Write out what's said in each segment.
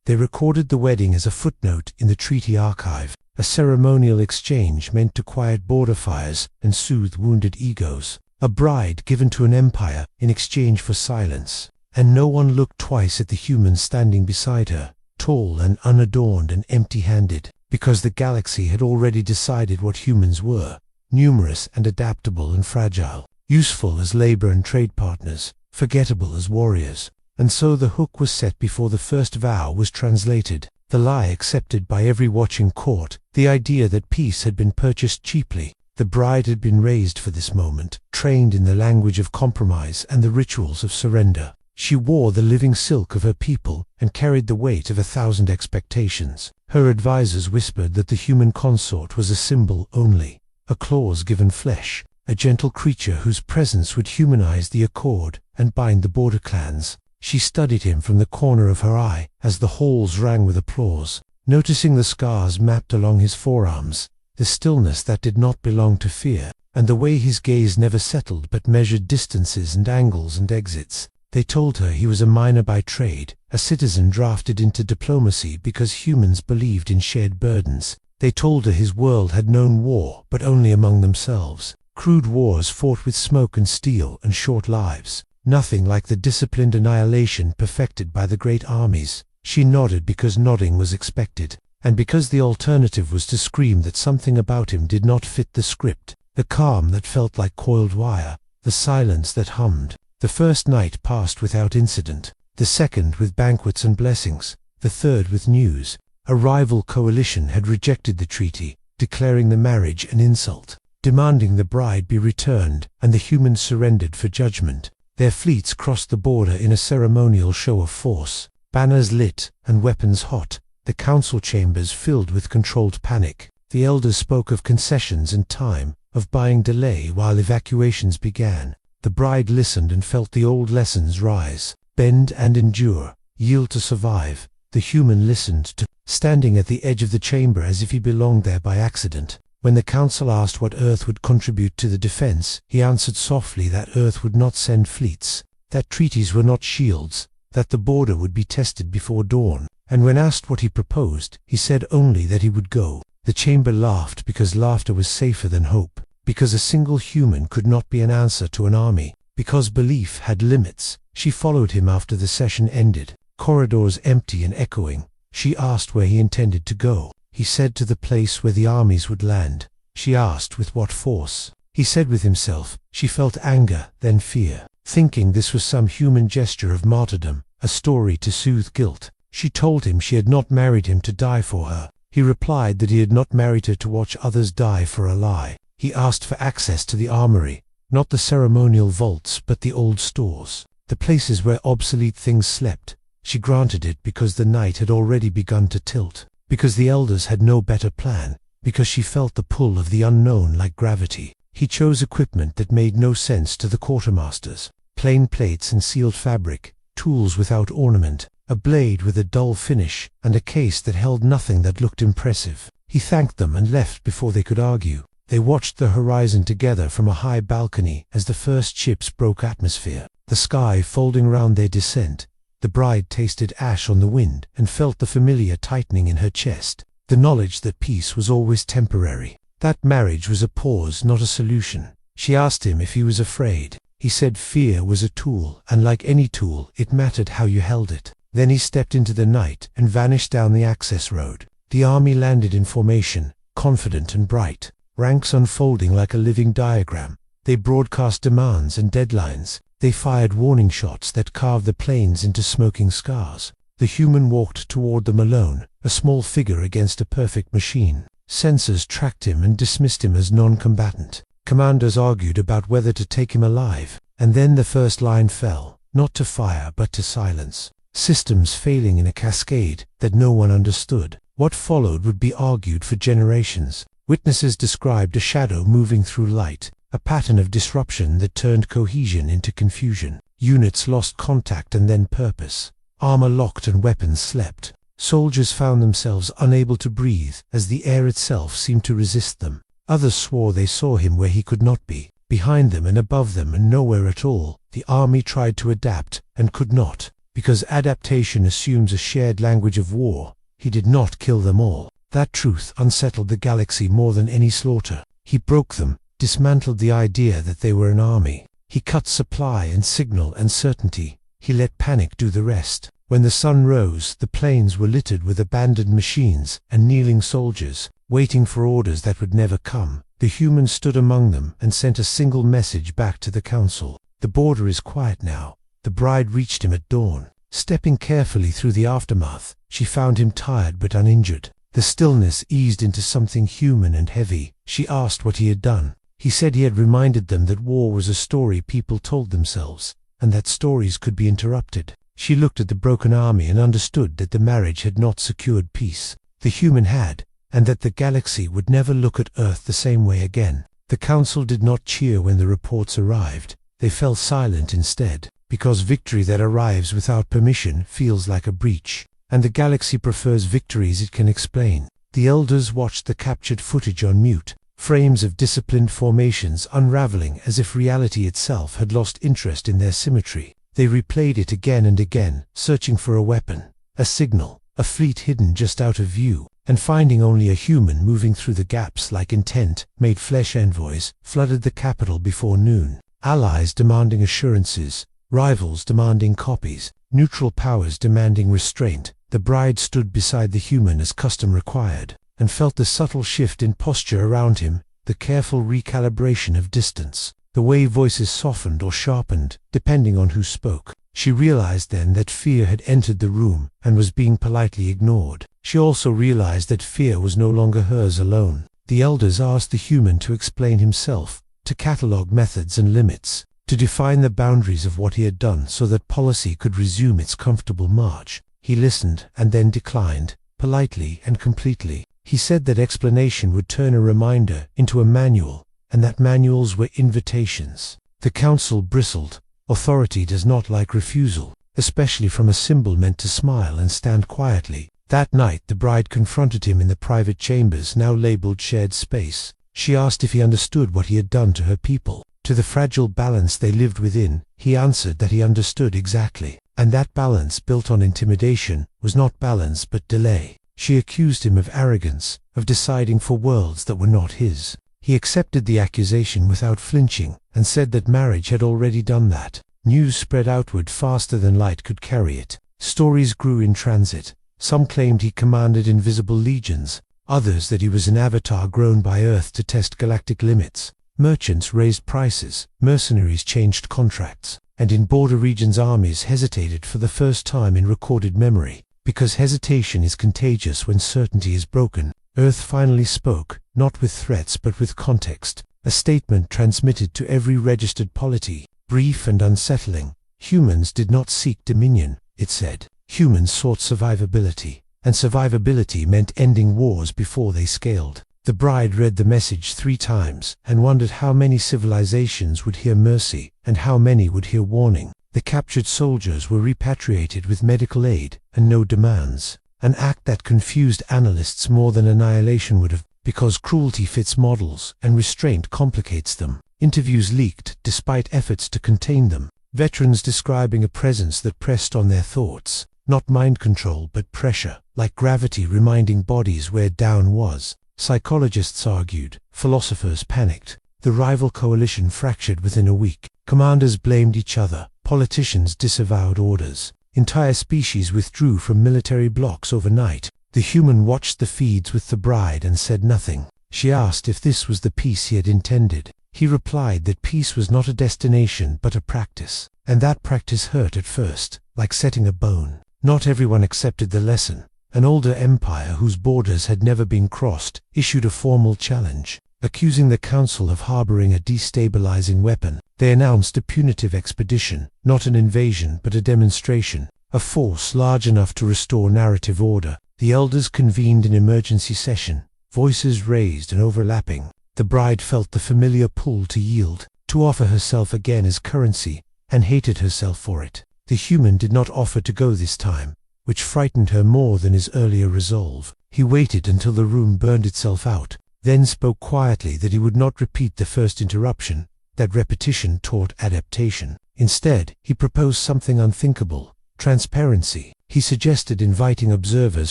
They recorded the wedding as a footnote in the treaty archive, a ceremonial exchange meant to quiet border fires and soothe wounded egos, a bride given to an empire in exchange for silence. And no one looked twice at the human standing beside her, tall and unadorned and empty-handed, because the galaxy had already decided what humans were: numerous and adaptable and fragile, useful as labor and trade partners, forgettable as warriors. And so the hook was set before the first vow was translated, the lie accepted by every watching court, the idea that peace had been purchased cheaply. The bride had been raised for this moment, trained in the language of compromise and the rituals of surrender. She wore the living silk of her people and carried the weight of 1,000 expectations. Her advisors whispered that the human consort was a symbol only, a clause given flesh, a gentle creature whose presence would humanize the accord and bind the border clans. She studied him from the corner of her eye as the halls rang with applause, noticing the scars mapped along his forearms, the stillness that did not belong to fear, and the way his gaze never settled but measured distances and angles and exits. They told her he was a miner by trade, a citizen drafted into diplomacy because humans believed in shared burdens. They told her his world had known war, but only among themselves. Crude wars fought with smoke and steel and short lives. Nothing like the disciplined annihilation perfected by the great armies. She nodded because nodding was expected, and because the alternative was to scream that something about him did not fit the script. The calm that felt like coiled wire, the silence that hummed. The first night passed without incident, the second with banquets and blessings, the third with news. A rival coalition had rejected the treaty, declaring the marriage an insult, demanding the bride be returned, and the humans surrendered for judgment. Their fleets crossed the border in a ceremonial show of force, banners lit and weapons hot, the council chambers filled with controlled panic. The elders spoke of concessions and time, of buying delay while evacuations began. The bride listened and felt the old lessons rise: bend and endure, yield to survive. The human listened to, standing at the edge of the chamber as if he belonged there by accident. When the council asked what Earth would contribute to the defense, he answered softly that Earth would not send fleets, that treaties were not shields, that the border would be tested before dawn. And when asked what he proposed, he said only that he would go. The chamber laughed because laughter was safer than hope, because a single human could not be an answer to an army, because belief had limits. She followed him after the session ended, corridors empty and echoing. She asked where he intended to go. He said to the place where the armies would land. She asked with what force. He said with himself. She felt anger, then fear, thinking this was some human gesture of martyrdom, a story to soothe guilt. She told him she had not married him to die for her. He replied that he had not married her to watch others die for a lie. He asked for access to the armory, not the ceremonial vaults but the old stores, the places where obsolete things slept. She granted it because the night had already begun to tilt, because the elders had no better plan, because she felt the pull of the unknown like gravity. He chose equipment that made no sense to the quartermasters: plain plates and sealed fabric, tools without ornament, a blade with a dull finish, and a case that held nothing that looked impressive. He thanked them and left before they could argue. They watched the horizon together from a high balcony as the first ships broke atmosphere, the sky folding round their descent. The bride tasted ash on the wind and felt the familiar tightening in her chest, the knowledge that peace was always temporary. That marriage was a pause, not a solution. She asked him if he was afraid. He said fear was a tool, and like any tool, it mattered how you held it. Then he stepped into the night and vanished down the access road. The army landed in formation, confident and bright, ranks unfolding like a living diagram. They broadcast demands and deadlines. They fired warning shots that carved the plains into smoking scars. The human walked toward them alone, a small figure against a perfect machine. Sensors tracked him and dismissed him as non-combatant. Commanders argued about whether to take him alive. And then the first line fell, not to fire but to silence. Systems failing in a cascade that no one understood. What followed would be argued for generations. Witnesses described a shadow moving through light, a pattern of disruption that turned cohesion into confusion. Units lost contact and then purpose. Armor locked and weapons slept. Soldiers found themselves unable to breathe as the air itself seemed to resist them. Others swore they saw him where he could not be, behind them and above them and nowhere at all. The army tried to adapt and could not, because adaptation assumes a shared language of war. He did not kill them all. That truth unsettled the galaxy more than any slaughter. He broke them, dismantled the idea that they were an army. He cut supply and signal and certainty. He let panic do the rest. When the sun rose, the plains were littered with abandoned machines and kneeling soldiers, waiting for orders that would never come. The humans stood among them and sent a single message back to the council. The border is quiet now. The bride reached him at dawn. Stepping carefully through the aftermath, she found him tired but uninjured. The stillness eased into something human and heavy. She asked what he had done. He said he had reminded them that war was a story people told themselves, and that stories could be interrupted. She looked at the broken army and understood that the marriage had not secured peace. The human had, and that the galaxy would never look at Earth the same way again. The council did not cheer when the reports arrived. They fell silent instead, because victory that arrives without permission feels like a breach, and the galaxy prefers victories it can explain. The elders watched the captured footage on mute, frames of disciplined formations unraveling as if reality itself had lost interest in their symmetry. They replayed it again and again, searching for a weapon, a signal, a fleet hidden just out of view, and finding only a human moving through the gaps like intent-made flesh. Envoys flooded the capital before noon, allies demanding assurances, rivals demanding copies, neutral powers demanding restraint. The bride stood beside the human as custom required, and felt the subtle shift in posture around him, the careful recalibration of distance, the way voices softened or sharpened, depending on who spoke. She realized then that fear had entered the room and was being politely ignored. She also realized that fear was no longer hers alone. The elders asked the human to explain himself, to catalog methods and limits, to define the boundaries of what he had done so that policy could resume its comfortable march. He listened and then declined, politely and completely. He said that explanation would turn a reminder into a manual, and that manuals were invitations. The council bristled. Authority does not like refusal, especially from a symbol meant to smile and stand quietly. That night the bride confronted him in the private chambers now labeled shared space. She asked if he understood what he had done to her people, to the fragile balance they lived within. He answered that he understood exactly, and that balance built on intimidation was not balance but delay. She accused him of arrogance, of deciding for worlds that were not his. He accepted the accusation without flinching, and said that marriage had already done that. News spread outward faster than light could carry it. Stories grew in transit. Some claimed he commanded invisible legions, others that he was an avatar grown by Earth to test galactic limits. Merchants raised prices, mercenaries changed contracts, and in border regions armies hesitated for the first time in recorded memory. Because hesitation is contagious when certainty is broken, Earth finally spoke, not with threats but with context, a statement transmitted to every registered polity, brief and unsettling. Humans did not seek dominion, it said. Humans sought survivability, and survivability meant ending wars before they scaled. The bride read the message 3 times and wondered how many civilizations would hear mercy and how many would hear warning. The captured soldiers were repatriated with medical aid and no demands, an act that confused analysts more than annihilation would have, because cruelty fits models and restraint complicates them. Interviews leaked despite efforts to contain them, veterans describing a presence that pressed on their thoughts, not mind control but pressure, like gravity reminding bodies where down was. Psychologists argued, philosophers panicked. The rival coalition fractured within a week. Commanders blamed each other. Politicians disavowed orders. Entire species withdrew from military blocks overnight. The human watched the feeds with the bride and said nothing. She asked if this was the peace he had intended. He replied that peace was not a destination but a practice, and that practice hurt at first, like setting a bone. Not everyone accepted the lesson. An older empire whose borders had never been crossed issued a formal challenge, accusing the council of harboring a destabilizing weapon. They announced a punitive expedition, not an invasion but a demonstration, a force large enough to restore narrative order. The elders convened an emergency session, voices raised and overlapping. The bride felt the familiar pull to yield, to offer herself again as currency, and hated herself for it. The human did not offer to go this time, which frightened her more than his earlier resolve. He waited until the room burned itself out, then spoke quietly that he would not repeat the first interruption, that repetition taught adaptation. Instead, he proposed something unthinkable, Transparency. He suggested inviting observers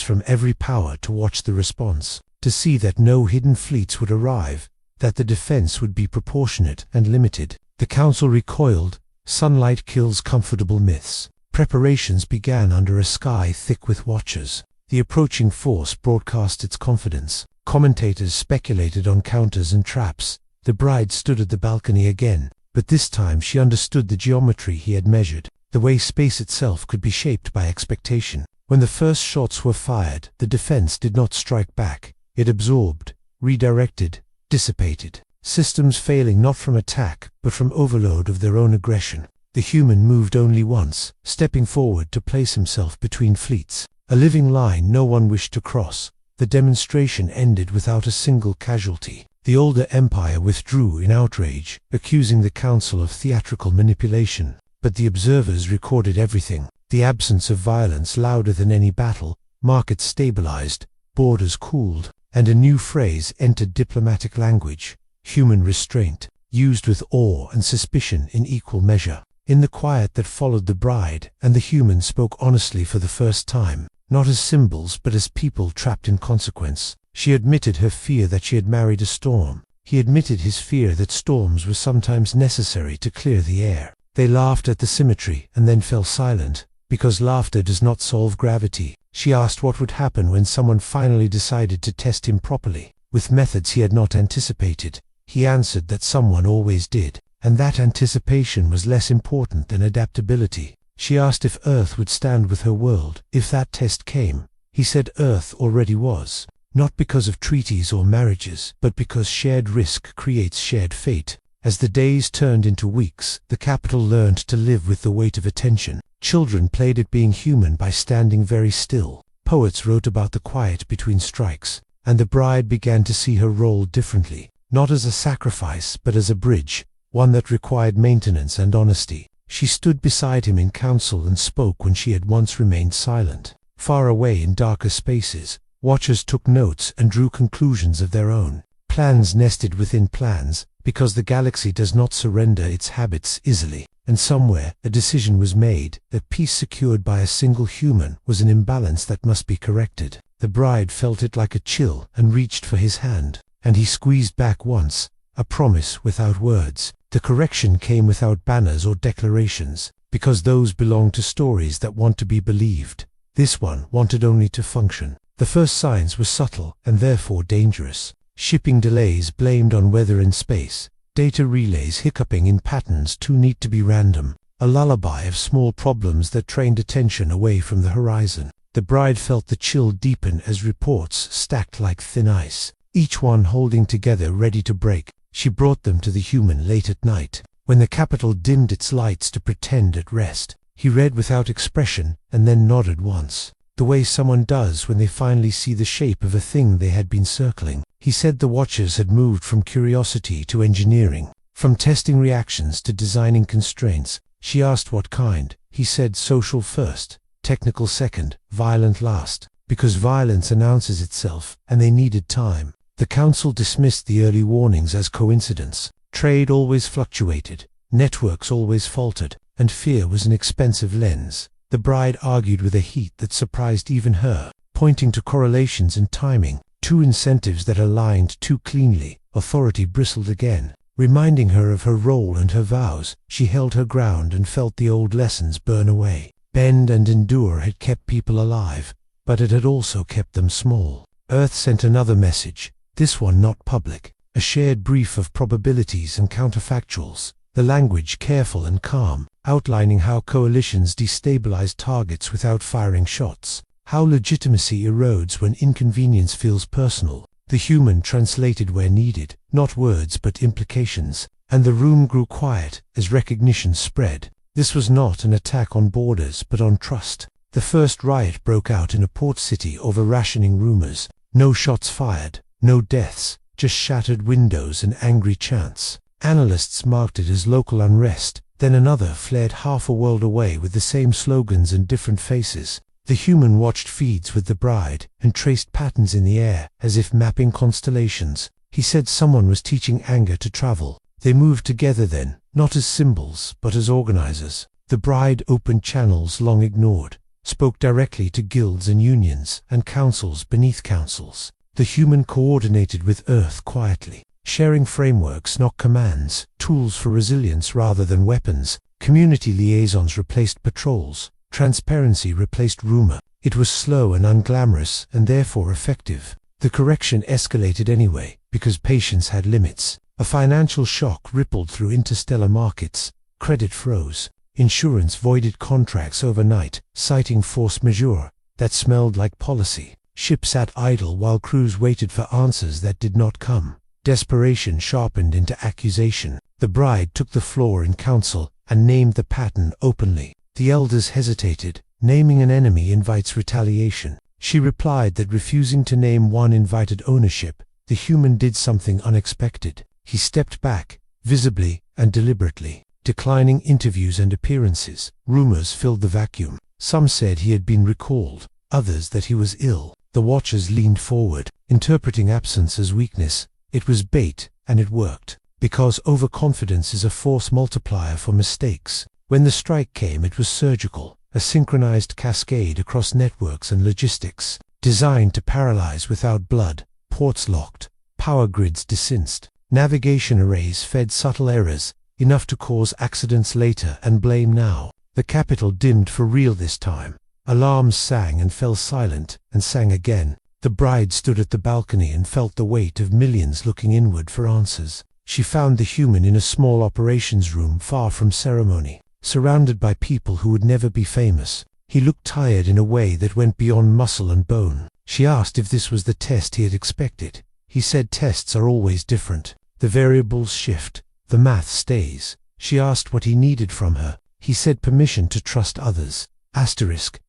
from every power to watch the response, to see that no hidden fleets would arrive, that the defense would be proportionate and limited. The council recoiled. Sunlight kills comfortable myths. Preparations began under a sky thick with watchers. The approaching force broadcast its confidence. Commentators speculated on counters and traps. The bride stood at the balcony again, but this time she understood the geometry he had measured, the way space itself could be shaped by expectation. When the first shots were fired, the defense did not strike back. It absorbed, redirected, dissipated. Systems failing not from attack, but from overload of their own aggression. The human moved only once, stepping forward to place himself between fleets. A living line no one wished to cross. The demonstration ended without a single casualty. The older empire withdrew in outrage, accusing the council of theatrical manipulation. But the observers recorded everything. The absence of violence louder than any battle. Markets stabilized, borders cooled, and a new phrase entered diplomatic language: human restraint, used with awe and suspicion in equal measure. In the quiet that followed, the bride and the human spoke honestly for the first time, not as symbols but as people trapped in consequence. She admitted her fear that she had married a storm. He admitted his fear that storms were sometimes necessary to clear the air. They laughed at the symmetry and then fell silent, because laughter does not solve gravity. She asked what would happen when someone finally decided to test him properly, with methods he had not anticipated. He answered that someone always did, and that anticipation was less important than adaptability. She asked if Earth would stand with her world if that test came. He said Earth already was, not because of treaties or marriages, but because shared risk creates shared fate. As the days turned into weeks, the capital learned to live with the weight of attention. Children played at being human by standing very still. Poets wrote about the quiet between strikes, and the bride began to see her role differently, not as a sacrifice but as a bridge, one that required maintenance and honesty. She stood beside him in council and spoke when she had once remained silent. Far away in darker spaces, watchers took notes and drew conclusions of their own. Plans nested within plans, because the galaxy does not surrender its habits easily. And somewhere, a decision was made that peace secured by a single human was an imbalance that must be corrected. The bride felt it like a chill and reached for his hand, and he squeezed back once, a promise without words. The correction came without banners or declarations, because those belong to stories that want to be believed. This one wanted only to function. The first signs were subtle and therefore dangerous. Shipping delays blamed on weather and space. Data relays hiccuping in patterns too neat to be random. A lullaby of small problems that trained attention away from the horizon. The bride felt the chill deepen as reports stacked like thin ice, each one holding together ready to break. She brought them to the human late at night, when the capital dimmed its lights to pretend at rest. He read without expression and then nodded once, the way someone does when they finally see the shape of a thing they had been circling. He said the watchers had moved from curiosity to engineering, from testing reactions to designing constraints. She asked what kind. He said social first, technical second, violent last, because violence announces itself, and they needed time. The council dismissed the early warnings as coincidence. Trade always fluctuated, networks always faltered, and fear was an expensive lens. The bride argued with a heat that surprised even her, pointing to correlations and timing, two incentives that aligned too cleanly. Authority bristled again, reminding her of her role and her vows. She held her ground and felt the old lessons burn away. Bend and endure had kept people alive, but it had also kept them small. Earth sent another message, this one not public, a shared brief of probabilities and counterfactuals, the language careful and calm, outlining how coalitions destabilize targets without firing shots, how legitimacy erodes when inconvenience feels personal. The human translated where needed, not words but implications, and the room grew quiet as recognition spread. This was not an attack on borders but on trust. The first riot broke out in a port city over rationing rumors. No shots fired, no deaths, just shattered windows and angry chants. Analysts marked it as local unrest, then another flared half a world away with the same slogans and different faces. The human watched feeds with the bride and traced patterns in the air as if mapping constellations. He said someone was teaching anger to travel. They moved together then, not as symbols but as organizers. The bride opened channels long ignored, spoke directly to guilds and unions, and councils beneath councils. The human coordinated with Earth quietly, sharing frameworks, not commands, tools for resilience rather than weapons. Community liaisons replaced patrols. Transparency replaced rumor. It was slow and unglamorous, and therefore effective. The correction escalated anyway, because patience had limits. A financial shock rippled through interstellar markets. Credit froze. Insurance voided contracts overnight, citing force majeure. That smelled like policy. Ships sat idle while crews waited for answers that did not come. Desperation sharpened into accusation. The bride took the floor in council and named the pattern openly. The elders hesitated. Naming an enemy invites retaliation. She replied that refusing to name one invited ownership. The human did something unexpected. He stepped back, visibly and deliberately, declining interviews and appearances. Rumors filled the vacuum. Some said he had been recalled, others that he was ill. The watchers leaned forward, interpreting absence as weakness. It was bait, and it worked. Because overconfidence is a force multiplier for mistakes. When the strike came, it was surgical. A synchronized cascade across networks and logistics, designed to paralyze without blood. Ports locked, power grids desinced, navigation arrays fed subtle errors, enough to cause accidents later and blame now. The capital dimmed for real this time. Alarms sang and fell silent, and sang again. The bride stood at the balcony and felt the weight of millions looking inward for answers. She found the human in a small operations room far from ceremony, surrounded by people who would never be famous. He looked tired in a way that went beyond muscle and bone. She asked if this was the test he had expected. He said tests are always different. The variables shift. The math stays. She asked what he needed from her. He said permission to trust others.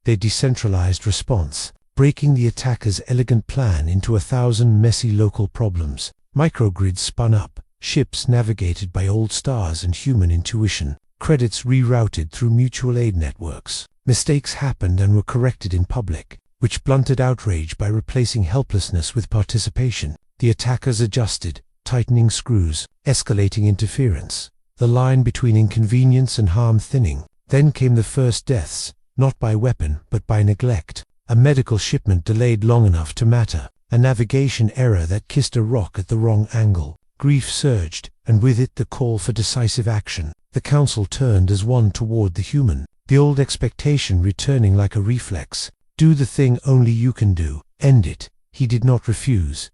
Their decentralized response, breaking the attacker's elegant plan into 1,000 messy local problems. Microgrids spun up. Ships navigated by old stars and human intuition. Credits rerouted through mutual aid networks. Mistakes happened and were corrected in public, which blunted outrage by replacing helplessness with participation. The attackers adjusted, tightening screws, escalating interference. The line between inconvenience and harm thinning. Then came the first deaths, not by weapon but by neglect. A medical shipment delayed long enough to matter. A navigation error that kissed a rock at the wrong angle. Grief surged, and with it the call for decisive action. The council turned as one toward the human, the old expectation returning like a reflex. Do the thing only you can do. End it. He did not refuse.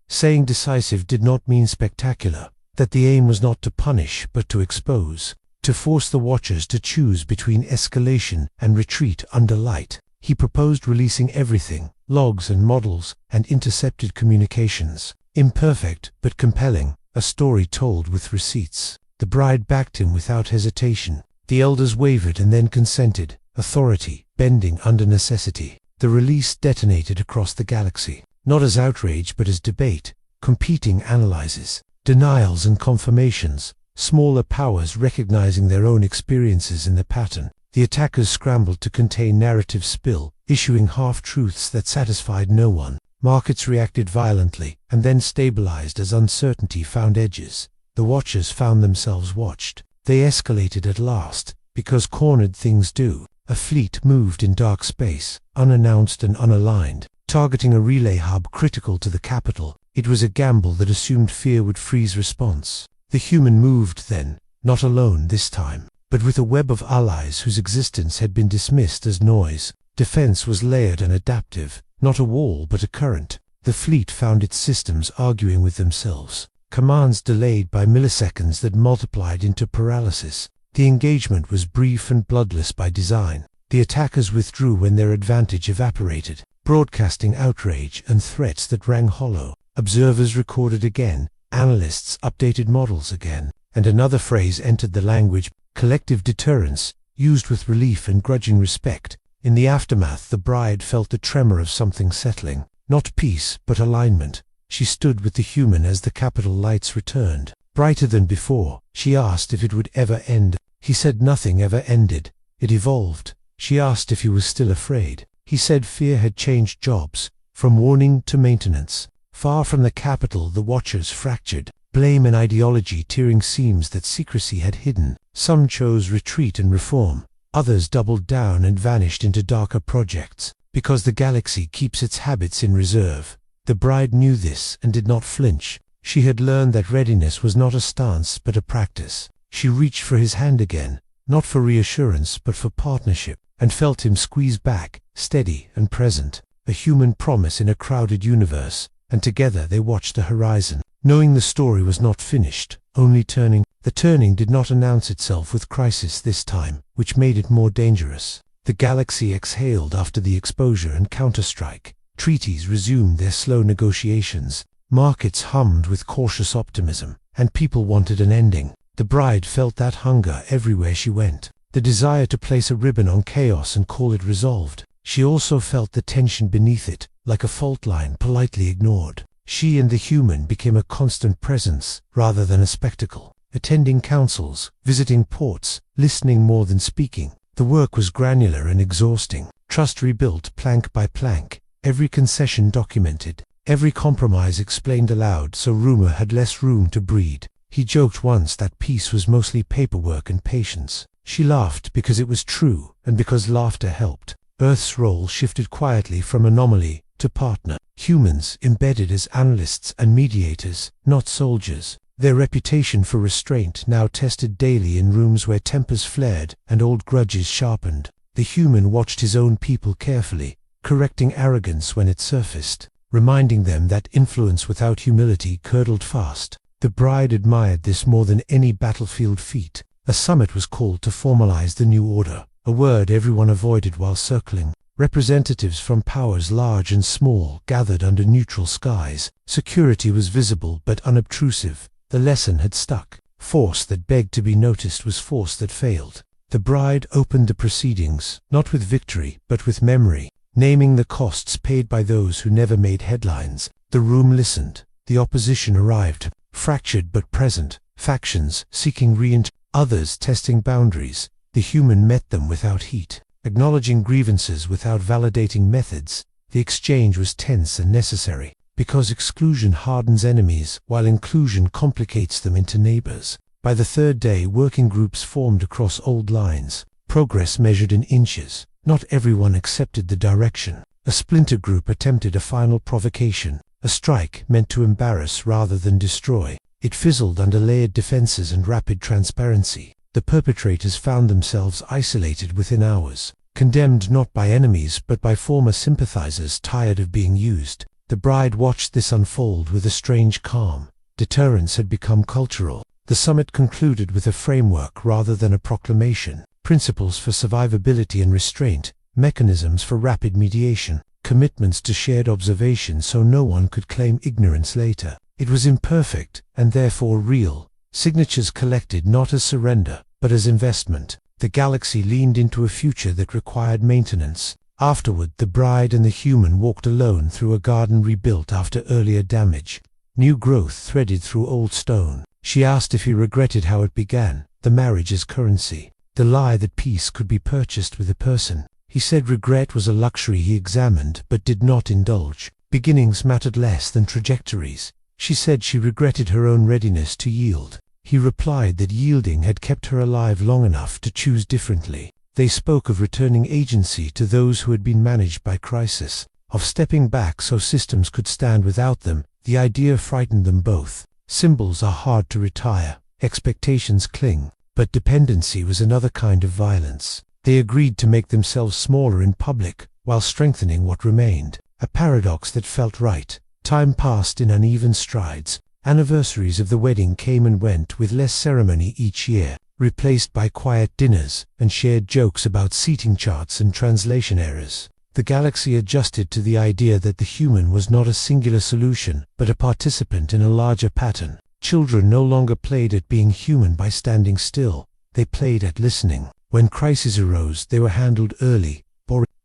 Saying decisive did not mean spectacular. That the aim was not to punish but to expose. To force the watchers to choose between escalation and retreat under light. He proposed releasing everything, logs and models, and intercepted communications. Imperfect but compelling, a story told with receipts. The bride backed him without hesitation. The elders wavered and then consented, authority bending under necessity. The release detonated across the galaxy, not as outrage but as debate, competing analyses, denials and confirmations, smaller powers recognizing their own experiences in the pattern. The attackers scrambled to contain narrative spill, issuing half-truths that satisfied no one. Markets reacted violently, and then stabilized as uncertainty found edges. The watchers found themselves watched. They escalated at last, because cornered things do. A fleet moved in dark space, unannounced and unaligned, targeting a relay hub critical to the capital. It was a gamble that assumed fear would freeze response. The human moved then, not alone this time, but with a web of allies whose existence had been dismissed as noise. Defense was layered and adaptive, not a wall but a current. The fleet found its systems arguing with themselves. Commands delayed by milliseconds that multiplied into paralysis. The engagement was brief and bloodless by design. The attackers withdrew when their advantage evaporated, broadcasting outrage and threats that rang hollow. Observers recorded again, analysts updated models again, and another phrase entered the language: collective deterrence, used with relief and grudging respect. In the aftermath, the bride felt the tremor of something settling, not peace but alignment. She stood with the human as the capital lights returned, brighter than before. She asked if it would ever end. He said nothing ever ended. It evolved. She asked if he was still afraid. He said fear had changed jobs, from warning to maintenance. Far from the capital, the watchers fractured. blame and ideology tearing seams that secrecy had hidden. Some chose retreat and reform. Others doubled down and vanished into darker projects. Because the galaxy keeps its habits in reserve. The bride knew this and did not flinch. She had learned that readiness was not a stance but a practice. She reached for his hand again, not for reassurance but for partnership, and felt him squeeze back, steady and present, a human promise in a crowded universe, and together they watched the horizon, knowing the story was not finished, only turning. The turning did not announce itself with crisis this time, which made it more dangerous. The galaxy exhaled after the exposure and counterstrike. Treaties resumed their slow negotiations. Markets hummed with cautious optimism, and people wanted an ending. The bride felt that hunger everywhere she went, the desire to place a ribbon on chaos and call it resolved. She also felt the tension beneath it, like a fault line politely ignored. She and the human became a constant presence, rather than a spectacle, attending councils, visiting ports, listening more than speaking. The work was granular and exhausting. Trust rebuilt plank by plank, every concession documented, every compromise explained aloud so rumor had less room to breed. He joked once that peace was mostly paperwork and patience. She laughed because it was true, and because laughter helped. Earth's role shifted quietly from anomaly to partner. Humans embedded as analysts and mediators, not soldiers. Their reputation for restraint now tested daily in rooms where tempers flared and old grudges sharpened. The human watched his own people carefully, correcting arrogance when it surfaced, reminding them that influence without humility curdled fast. The bride admired this more than any battlefield feat. A summit was called to formalize the new order, a word everyone avoided while circling. Representatives from powers large and small gathered under neutral skies. Security was visible but unobtrusive. The lesson had stuck. Force that begged to be noticed was force that failed. The bride opened the proceedings, not with victory, but with memory, naming the costs paid by those who never made headlines. The room listened. The opposition arrived, fractured but present, factions seeking others testing boundaries. The human met them without heat, acknowledging grievances without validating methods. The exchange was tense and necessary, because exclusion hardens enemies, while inclusion complicates them into neighbors. By the third day, working groups formed across old lines, progress measured in inches. Not everyone accepted the direction. A splinter group attempted a final provocation, a strike meant to embarrass rather than destroy. It fizzled under layered defenses and rapid transparency. The perpetrators found themselves isolated within hours, condemned not by enemies but by former sympathizers tired of being used. The bride watched this unfold with a strange calm. Deterrence had become cultural. The summit concluded with a framework rather than a proclamation. Principles for survivability and restraint, mechanisms for rapid mediation, commitments to shared observation so no one could claim ignorance later. It was imperfect, and therefore real. Signatures collected not as surrender, but as investment. The galaxy leaned into a future that required maintenance. Afterward, the bride and the human walked alone through a garden rebuilt after earlier damage. New growth threaded through old stone. She asked if he regretted how it began, the marriage as currency, the lie that peace could be purchased with a person. He said regret was a luxury he examined but did not indulge. Beginnings mattered less than trajectories. She said she regretted her own readiness to yield. He replied that yielding had kept her alive long enough to choose differently. They spoke of returning agency to those who had been managed by crisis, of stepping back so systems could stand without them. The idea frightened them both. Symbols are hard to retire, expectations cling, but dependency was another kind of violence. They agreed to make themselves smaller in public, while strengthening what remained, a paradox that felt right. Time passed in uneven strides. Anniversaries of the wedding came and went with less ceremony each year, replaced by quiet dinners and shared jokes about seating charts and translation errors. The galaxy adjusted to the idea that the human was not a singular solution, but a participant in a larger pattern. Children no longer played at being human by standing still. They played at listening. When crises arose, they were handled early,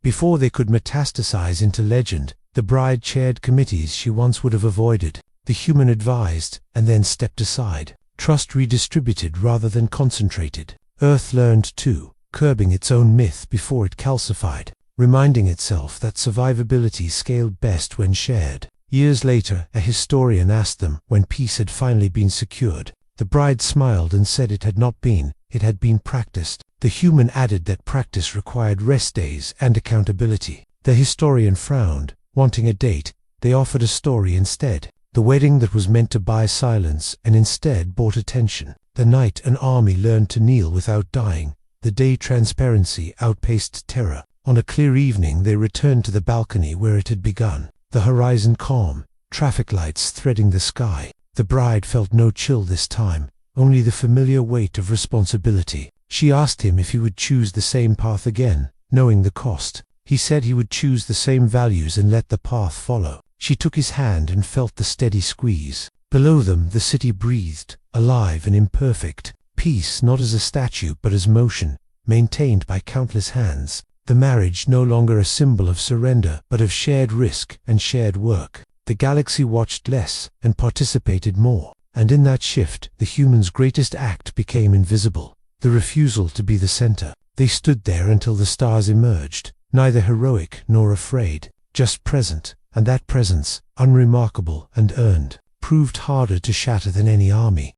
before they could metastasize into legend. The bride chaired committees she once would have avoided. The human advised, and then stepped aside. Trust redistributed rather than concentrated. Earth learned too, curbing its own myth before it calcified, reminding itself that survivability scaled best when shared. Years later, a historian asked them when peace had finally been secured. The bride smiled and said it had not been, it had been practiced. The human added that practice required rest days and accountability. The historian frowned, wanting a date. They offered a story instead. The wedding that was meant to buy silence and instead bought attention. The night an army learned to kneel without dying. The day transparency outpaced terror. On a clear evening they returned to the balcony where it had begun. The horizon calm, traffic lights threading the sky. The bride felt no chill this time, only the familiar weight of responsibility. She asked him if he would choose the same path again, knowing the cost. He said he would choose the same values and let the path follow. She took his hand and felt the steady squeeze. Below them the city breathed, alive and imperfect. Peace not as a statue but as motion, maintained by countless hands. The marriage no longer a symbol of surrender but of shared risk and shared work. The galaxy watched less and participated more. And in that shift, the human's greatest act became invisible. The refusal to be the center. They stood there until the stars emerged, neither heroic nor afraid, just present, and that presence, unremarkable and earned, proved harder to shatter than any army.